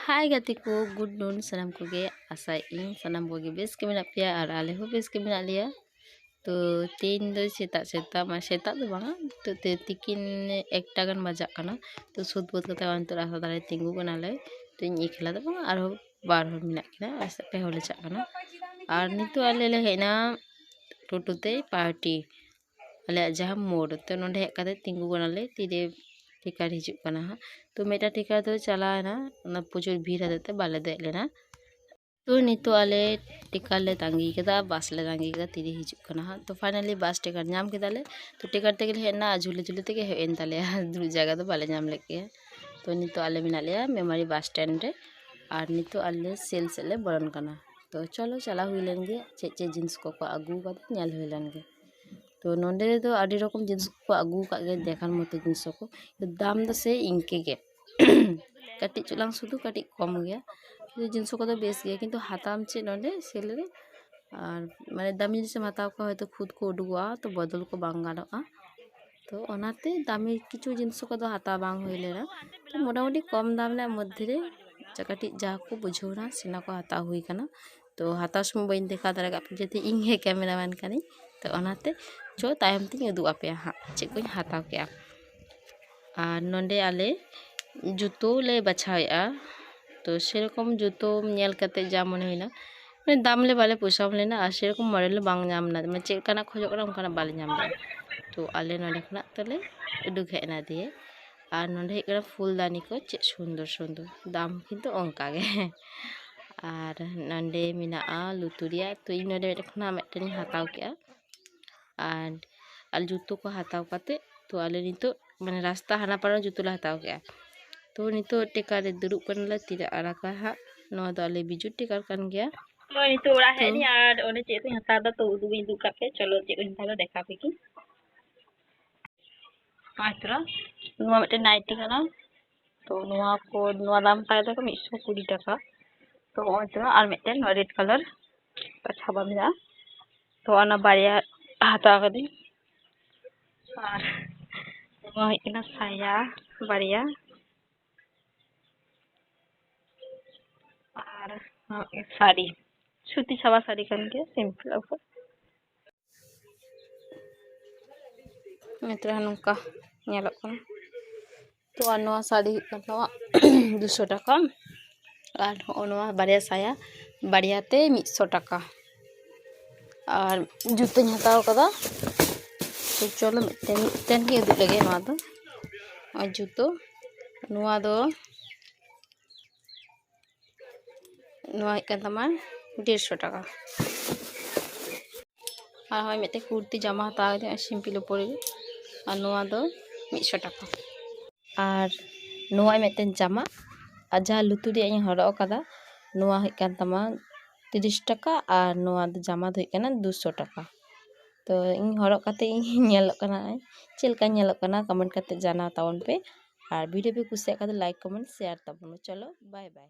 हाय गाती को good noon सनाम को गे आशा इन सनाम को गे बेस के मेना पिया और आले हो बेस के मेना लिया। तो तीन दो सेता सेता मा सेता तो बांगा तो तिकिन एकटा गान बजाक कना। तो सुद बुद कते अंत रास्ता दारे तिंगु कनाले तो इन इखला तो बांगा और बार हो मिना किना ऐसे पे होले चाक कना। और नितो आले ले हेना टोटोते पार्टी आले जहां मोड़ तो नोंडे हेक कते तिंगु कनाले तिरे टिकार हिजुक कना हा। तो मेटा टिकार तो चला ना ना प्रचुर भीड़ हते बाले दे लेना। तो नितो आले टिकार ले तांगी केदा बस ले तांगी केदा तिरे हिजुक कना हा। तो फाइनली बस टिकार नाम केदाले तो टिकार ते गेले हेना झुले झुले ते हेन ताले दुर जगह तो बाले नाम लेके। तो नितो आले मिना लिया मेमोरी बस स्टैंड रे और नितो आले सेल से ले बरन कना। तो चलो चला हुई लेंगे चे जिन्स को आगू कते नेल हुई लेंगे। तो नोंडे तो आडी रकम जिन्स को आगू का देखार मत जिन्स को दाम दो से इनके के कटी चुलांग सुधु कटी कम गया जिन्स को तो बेस गया किंतु हाताम चे नोंडे सेल रे और माने दामी जिनिस हाताव को हयतो खुद को उडुगआ तो बदल को बांग गानोआ। तो ओनाते दामी किछु जिनिस को तो हाता बांग हुई लेना। तो मोटामुटी कम दाम ना मध्य रे कटी जा को बुझौना सिना को हाता हुई कना। तो हाता सम बइन देखा दारे का जति इंगे कैमरामैन कनी। तो ओनाते चो तायम तिन उदु आपे हा चे को हाताव के और नोंडे आले जुतो ले बछावेआ। तो सेरकम जुतो नेल कते जा मने होइना माने दाम ले बाले पोसाम लेना और सेरकम मॉडल बांग नामना माने चेक काना खोजो कना उनकाना बाले नाम ले। तो आले नोंडे खना तले उडुक हेना दिए और नोंडे हेकना फुलदानी को चे सुंदर सुंदर दाम किंतु ओंका गे। और नोंडे मिना लुतुरिया तो इन नोंडे खना मेटन हाताव के और जुतो को हाताव काते तो आले नितो माने रास्ता हाना पारा जुतो ला हाताव के। तो नितो टिकार रे दुरुब कनला तिरा आराका हा नोआ दो आले बिजु टिकार कन गया। तो नितो ओड़ा हेनी और ओने चे तो हाताव दा तो उदु बिदु काके चलो चे को हाताव देखा पे की आतरा नोआ मेटे नाइटी कना। तो नोआ को नोआ दाम ताय दा 120 टाका। तो आतरा और मेटे रेड कलर छाबा मेना तो अना बारिया हाताव कदी और नोआ इना साया बारिया और साड़ी सूती छाबा साड़ी कन के सिंपल ऊपर मित्र नुका नेलक कना। तो नोआ साड़ी नोआ 200 टाका और नोआ बारिया साया बारियाते 100 टाका और जूतों हताव कदा। तो चलो मिटन के उदु लगे नोआ दो और जूतो नोआ दो नोआ हेकन तमा 150 टाका और हय मिटे कुर्ती जामा हताव दे सिंपल ऊपर और नोआ दो 100 टाका और नोआ मिटन जामा और जहाँ लुतुरिया इन हरक कदा नोआ हेकन तमा 30 टाका और नोआ दो जामा दो हेकना 200 टाका। तो इन हरक कते इन नेलक कना चेलका नेलक कना कमेंट कते जाना तावन पे और वीडियो पे कुछ लाइक कमेंट शेयर तबन। चलो बाय बाय।